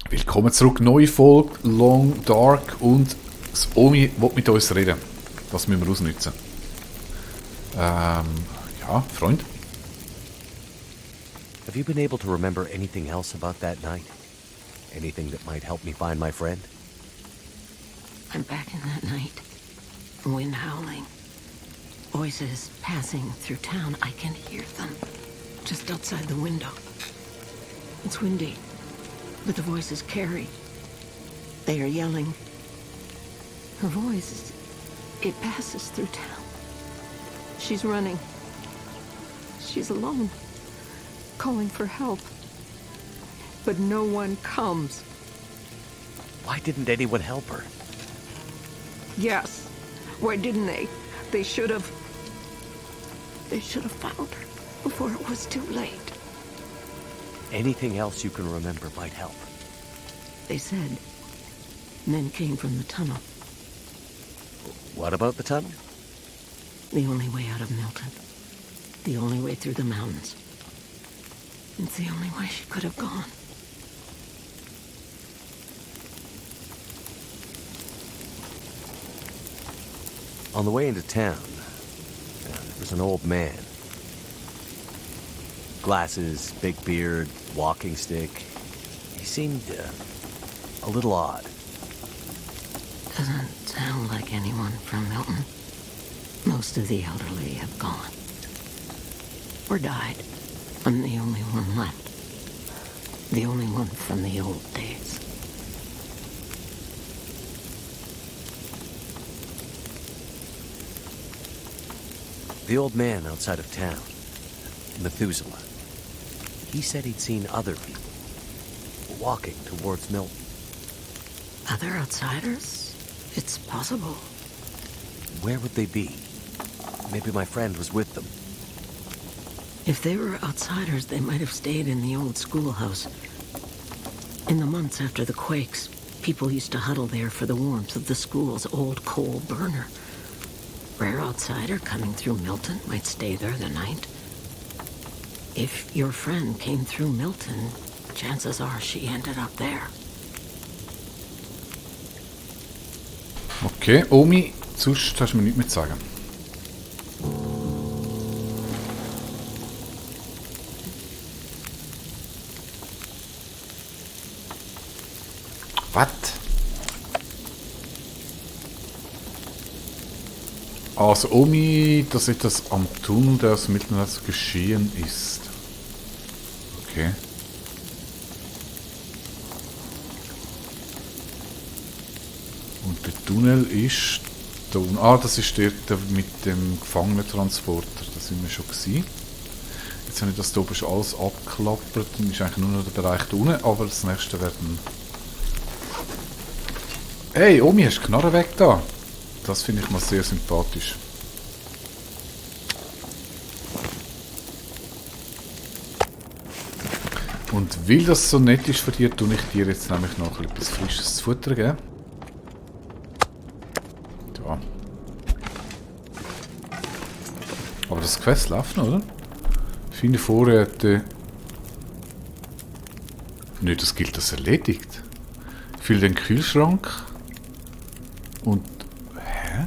Willkommen zurück, neue Folge, Long Dark und das Omi will mit uns reden. Das müssen wir ausnutzen. Ja, Freund. Have you been able to remember anything else about that night? Anything that might help me find my friend? I'm back in that night. Wind howling. Voices passing through town. I can hear them. Just outside the window. It's windy, but the voices carry. They are yelling. Her voice, it passes through town. She's running. She's alone, calling for help. But no one comes. Why didn't anyone help her? Yes. Why didn't they? They should have. They should have found her before it was too late. Anything else you can remember might help. They said men came from the tunnel. What about the tunnel? The only way out of Milton. The only way through the mountains. It's the only way she could have gone. On the way into town, there was an old man. Glasses, big beard, walking stick. He seemed a little odd. Doesn't sound like anyone from Milton. Most of the elderly have gone. Or died. I'm the only one left. The only one from the old days. The old man outside of town, Methuselah. He said he'd seen other people walking towards Milton. Other outsiders? It's possible. Where would they be? Maybe my friend was with them. If they were outsiders, they might have stayed in the old schoolhouse. In the months after the quakes, people used to huddle there for the warmth of the school's old coal burner. Rare outsider coming through Milton might stay there the night. If your friend came through Milton, chances are she ended up there. Okay, Omi, sonst hast du mir nichts mehr zu sagen. Was? Also Omi, dass etwas am Tunnel, der aus Mittelmeer geschehen ist. Okay. Und der Tunnel ist da unten. Ah, das ist der mit dem Gefangenentransporter. Da sind wir schon gewesen. Jetzt habe ich das da oben schon alles abgeklappert. Dann ist eigentlich nur noch der Bereich da unten. Aber das nächste werden... Hey, Omi, hast du die Knarre weg da? Das finde ich mal sehr sympathisch. Und weil das so nett ist für dich, tue ich dir jetzt nämlich noch etwas frisches zu Futter geben. Ja. Aber das Quest läuft noch, oder? Finde Vorräte. Nicht, das gilt als erledigt. Füll den Kühlschrank. Und... Hä?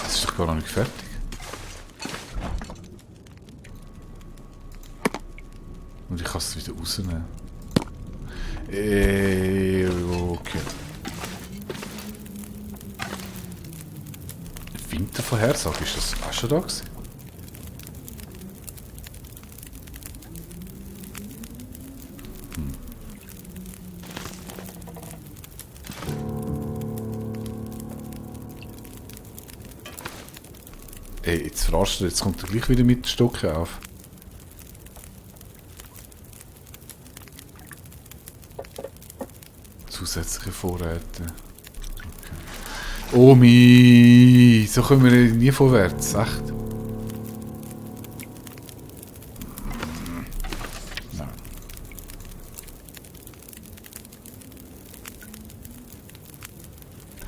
Das ist doch gar noch nicht fertig. Und ich kann es wieder rausnehmen. Okay. Wintervorhersage, ist das auch schon da gewesen? Ey, jetzt verarscht er, jetzt kommt er gleich wieder mit Stocken auf. Zusätzliche Vorräte. Okay. Omi, so kommen wir nie vorwärts, echt? Nein.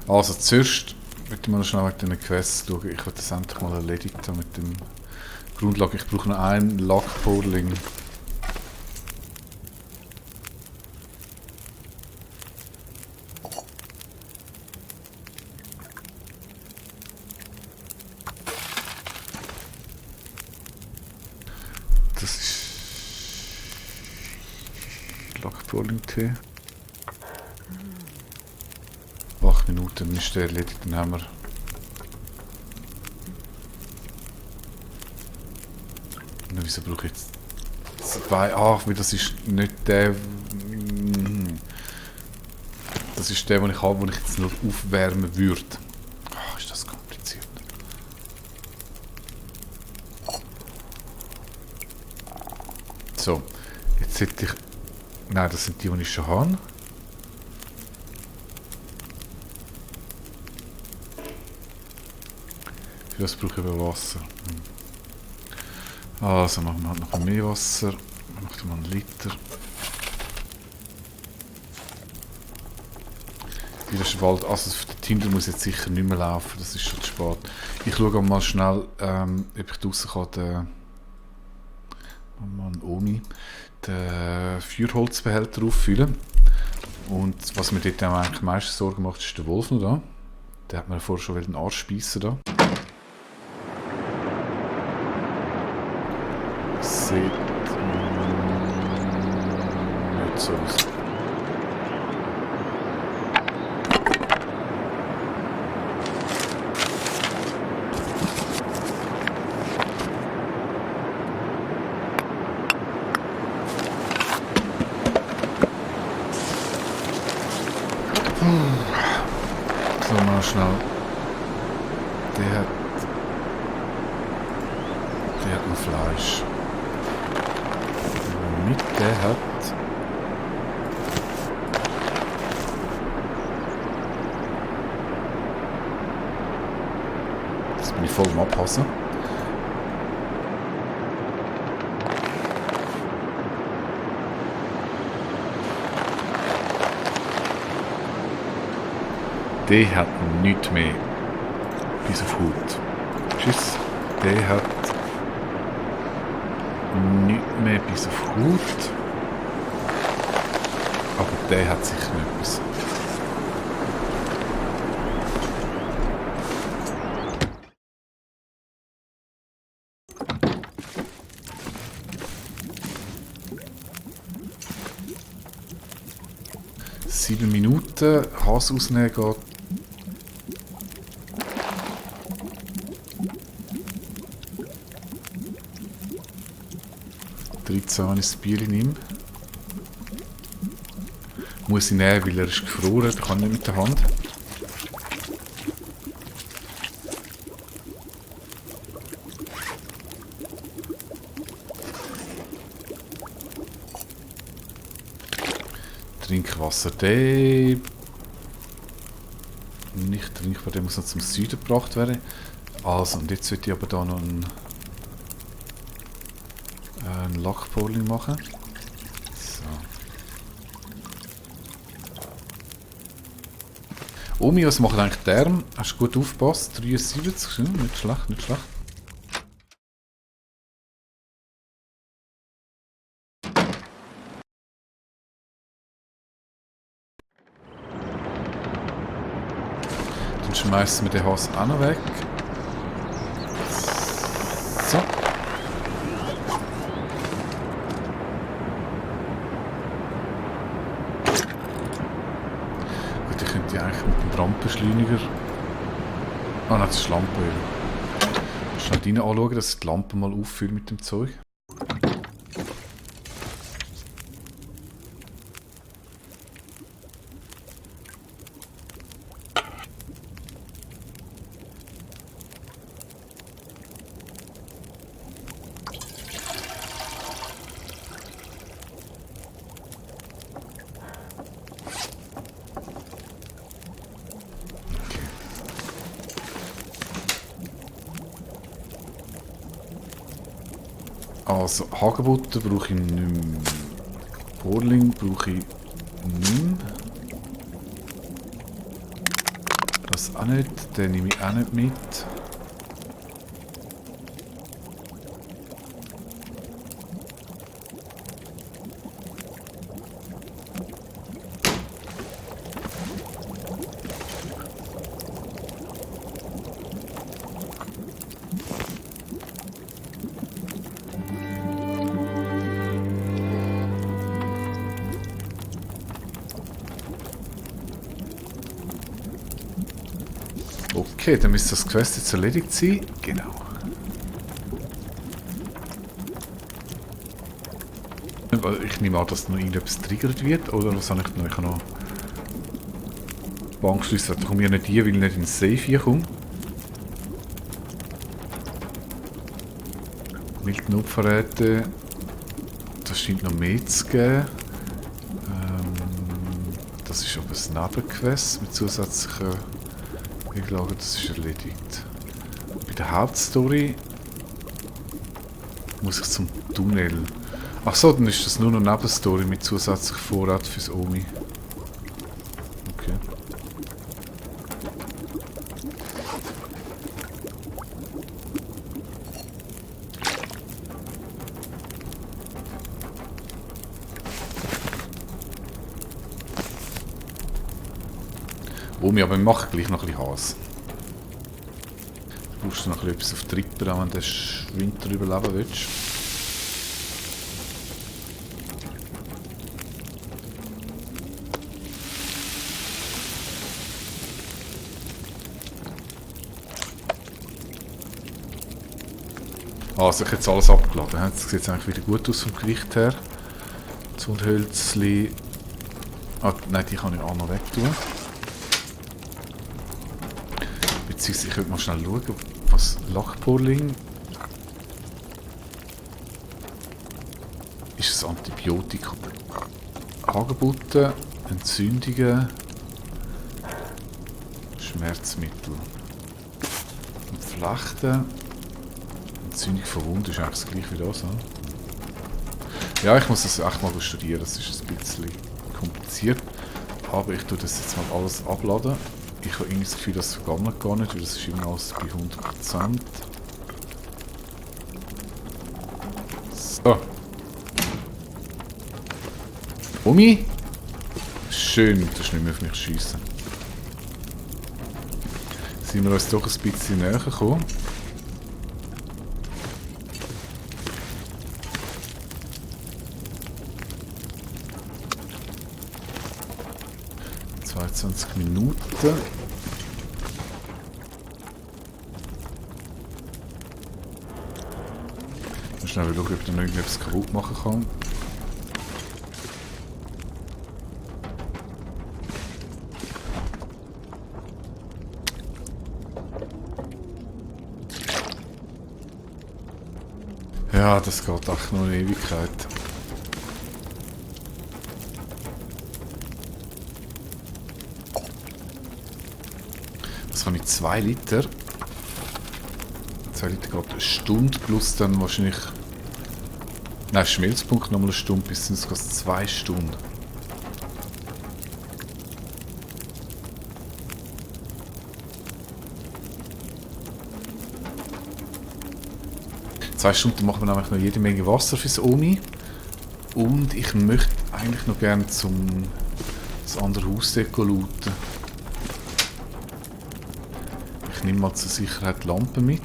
Also zuerst möchte ich mal noch schnell mit den Quests schauen. Ich will das endlich mal erledigt haben mit dem Grundlage. Ich brauche noch einen Lockpodling. Lackpolling-Tee. 8 Minuten, dann ist der erledigt, dann haben wir... Na, wieso brauche ich jetzt 2? Ach, weil das ist nicht der... Das ist der, den ich habe, den ich jetzt nur aufwärmen würde. Ach, ist das kompliziert. So, jetzt hätte ich... Nein, das sind die ich schon habe. Für das brauche ich aber Wasser. Also machen wir halt noch mehr Wasser. Wir machen mal einen Liter. Das ist Wald. Also der Tinder muss jetzt sicher nicht mehr laufen. Das ist schon zu spät. Ich schaue mal schnell, ob ich draussen kann den Omi den Feuerholzbehälter auffüllen. Und was mir dort eigentlich am meisten Sorgen macht, ist der Wolf noch da. Der hat mir vorher schon den Arsch spiessen da. Sieht nicht so aus. So, mal schnell. Der hat ein Fleisch. Mit der hat... Jetzt bin ich voll am Abpassen. Der hat nichts mehr. Bis auf Haut. Tschüss. Der hat nichts mehr bis auf Haut. Aber der hat sicher noch etwas. Sieben Minuten. Hass ausnehmen geht. Wenn ich das Bier nehme. Muss ich nehmen, weil er ist gefroren. Da kann ich nicht mit der Hand. Trinkwasser. Der nicht trinkbar, der muss noch zum Süden gebracht werden. Also, und jetzt sollte ich aber da noch ein Lackpolling machen. So. Omi, was macht eigentlich der? Hast du gut aufgepasst? 73, nicht schlecht, nicht schlecht. Dann schmeißen wir den Hass auch noch weg. So. Die eigentlich mit dem Brandbeschleuniger... Ah nein, das ist Lampenöl. Schnell rein anschauen, dass ich die Lampe mal auffülle mit dem Zeug. Also Hagebutter brauche ich nicht mehr. Porling brauche ich nicht mehr. Das auch nicht, den nehme ich auch nicht mit. Okay, dann müsste das Quest jetzt erledigt sein. Genau. Ich nehme an, dass noch irgendetwas triggert wird, oder was habe ich noch? Ich habe noch Bankschlüssel. Da komme ich nicht hier, weil ich nicht in den Safe hier komme. Miltenopferräte. Das scheint noch mehr zu geben. Das ist aber ein Nebenquest mit zusätzlichen Beilagen. Das ist erledigt. Bei der Hauptstory muss ich zum Tunnel. Achso, dann ist das nur noch eine Nebenstory mit zusätzlichem Vorrat fürs Omi. Okay. Omi, aber wir machen gleich noch ein bisschen Hass. Du brauchst noch etwas auf Tripper, wenn du den Winter überleben willst. Also ich habe jetzt alles abgeladen. Jetzt sieht es eigentlich wieder gut aus vom Gewicht her. Zundhölzli. Ah, nein, die kann ich auch noch weg tun. Beziehungsweise ich könnte mal schnell schauen, was Lachporling ist. Ein Antibiotikum. Hagebutten, Entzündungen, Schmerzmittel. Und Flechten. Entzündung von Wunden ist eigentlich das gleiche wie das. Ja, ich muss das echt mal studieren, das ist ein bisschen kompliziert. Aber ich tue das jetzt mal alles abladen. Ich habe irgendwie das Gefühl, das vergammelt gar nicht, weil das ist immer alles bei 100%. So. Omi? Schön, das ist nicht mehr auf mich schiessen. Sind wir uns doch ein bisschen näher gekommen. Minuten. Schnell schauen, ob ich da noch irgendetwas kaputt machen kann. Ja, das geht echt noch eine Ewigkeit. Das kann ich 2 Liter. 2 Liter geht eine Stunde plus dann wahrscheinlich. Nein, Schmelzpunkt nochmal eine Stunde, bis sind es 2 Stunden. Zwei Stunden machen wir nämlich noch jede Menge Wasser fürs Omi. Und ich möchte eigentlich noch gerne das andere Hausdeko looten. Ich nehme mal zur Sicherheit die Lampe mit.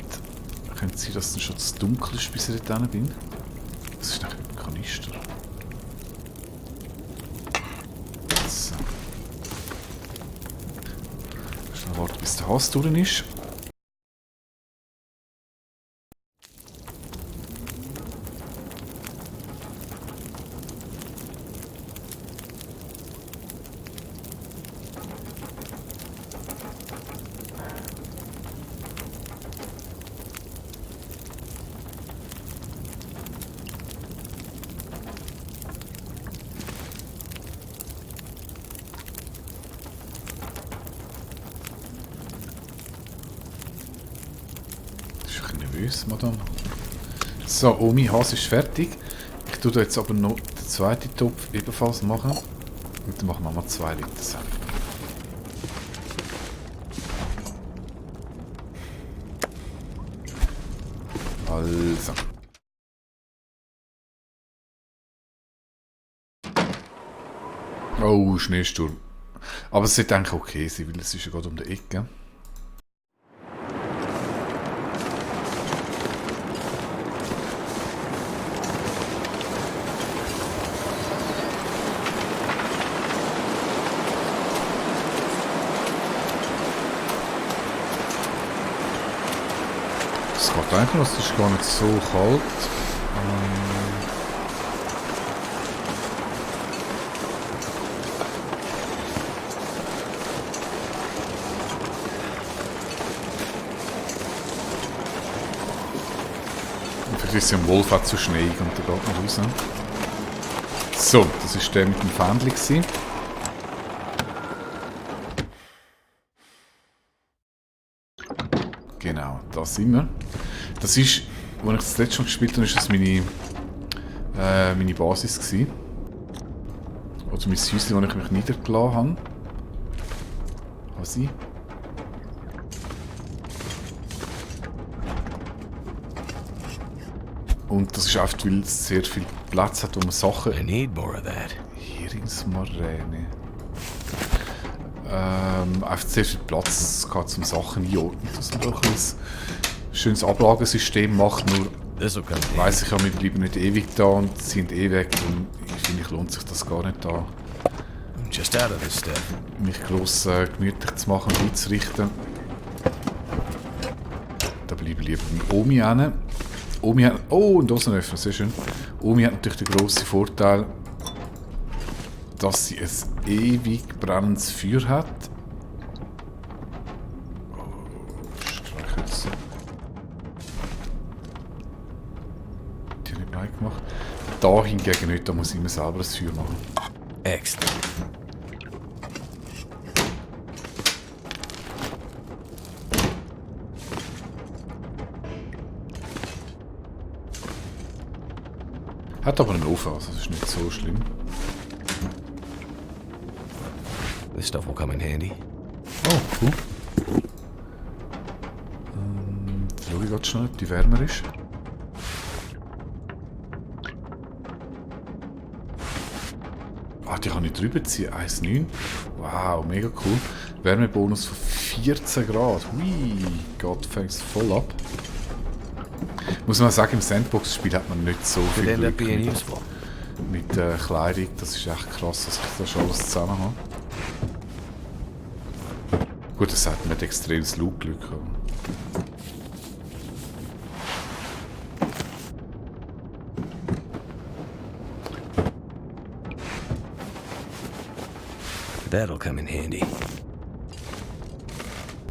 Könnte sein, dass es schon zu dunkel ist, bis ich dort bin. Das ist eigentlich ein Kanister. So. Schnell warten, bis der Hass durch ist. Nervös, Madame. So, Omi Hass ist fertig. Ich tue da jetzt aber noch den zweiten Topf ebenfalls machen. Und dann machen wir mal 2 Liter Senf. Also. Oh, Schneesturm. Aber es sollte eigentlich okay sein, weil es ist ja gerade um die Ecke. Es geht eigentlich noch, es ist gar nicht so kalt. Und vielleicht ist es im Wolf auch zu schneeig und der geht nicht raus. So, das war der mit dem Fähnchen gewesen. Genau, da sind wir. Das ist, als ich das letzte Mal gespielt habe, ist das meine Basis gewesen. Oder mein Häuschen, wo ich mich niedergelassen habe. Quasi. Und das ist oft, weil es sehr viel Platz hat, wo man Sachen... I need more of that. Heringsmaräne. Einfach sehr viel Platz gehabt, um Sachen einordnen. Dass man doch ein schönes Ablagesystem macht. Nur This'll come in handy. weiss ich ja, wir bleiben nicht ewig da und sind eh weg. Und ich finde, lohnt sich das gar nicht da, I'm just out of this stuff. mich gross gemütlich zu machen und einzurichten. Da bleibe ich lieber beim Omi hin. Omi hat... Oh, ein Dosenöffner, sehr schön. Omi hat natürlich den grossen Vorteil, dass sie ein ewig brennendes Feuer hat. Oh, Streichhölzer. Die habe ich nicht gemacht. Da hingegen nicht, da muss ich mir selber ein Feuer machen. Excellent. Hat aber einen Ofen, also das ist nicht so schlimm. This stuff will come in handy. Oh, cool. Schau ich gerade schnell, ob die wärmer ist. Ah, die kann ich drüber ziehen. 1,9. Wow, mega cool. Wärmebonus von 14 Grad. Hui, Gott, fängt es voll ab. Muss man sagen, im Sandbox-Spiel hat man nicht so Could viel end up Glück being useful. mit Kleidung. Das ist echt krass, dass ich das schon alles zusammen habe. Gut, das hat nicht extremes Loot-Glück. That'll come in handy.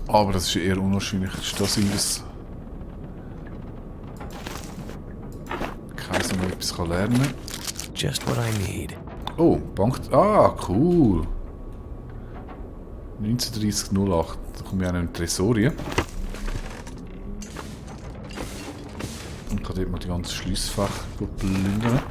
Aber das ist eher unwahrscheinlich. Ist das irgendwas... Keiner, der etwas lernen kann. Just what I need. Oh, Bank... Ah, cool. 1930-08. Da komme ich auch noch in Tresorien. Und kann dort mal die ganzen Schliessfächer plündern.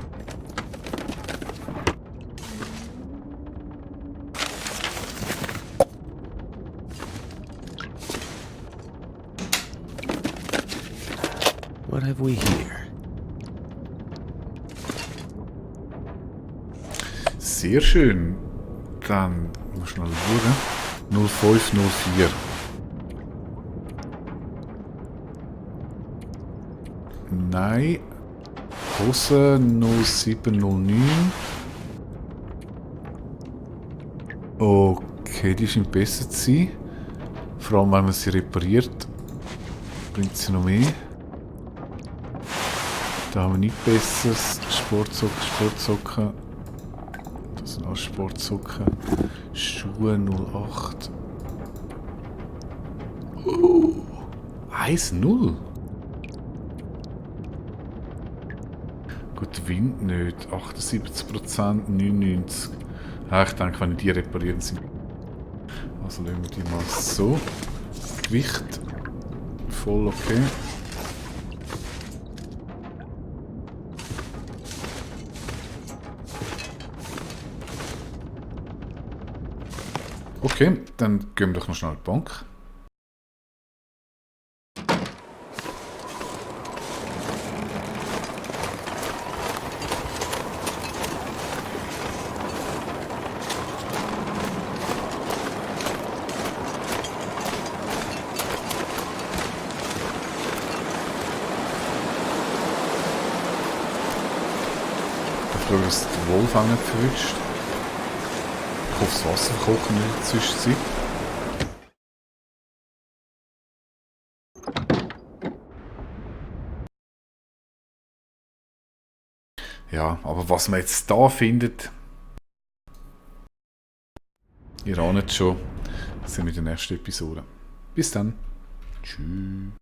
What have we here? Sehr schön. Dann muss ich schnell schauen. 0504. Nein. Hose 0709. Okay, die scheint besser zu sein. Vor allem, wenn man sie repariert, bringt sie noch mehr. Da haben wir nichts Besseres. Sportsocken. Das sind auch Sportsocken. Schuhe 08. 1-0. Gut, Wind nicht. 78%, 99%. Ja, ich denke, wenn ich die reparieren, sind. Also lassen wir die mal so. Gewicht. Voll okay. Okay, dann gehen wir doch noch schnell in die Bank. Ich glaube, dass der Wolf auch nicht verwischt. Ich hoffe, das Wasser kocht nicht in der Zwischenzeit. Ja, aber was man jetzt da findet, ihr ahnt schon, sind wir in der nächsten Episode. Bis dann. Tschüss.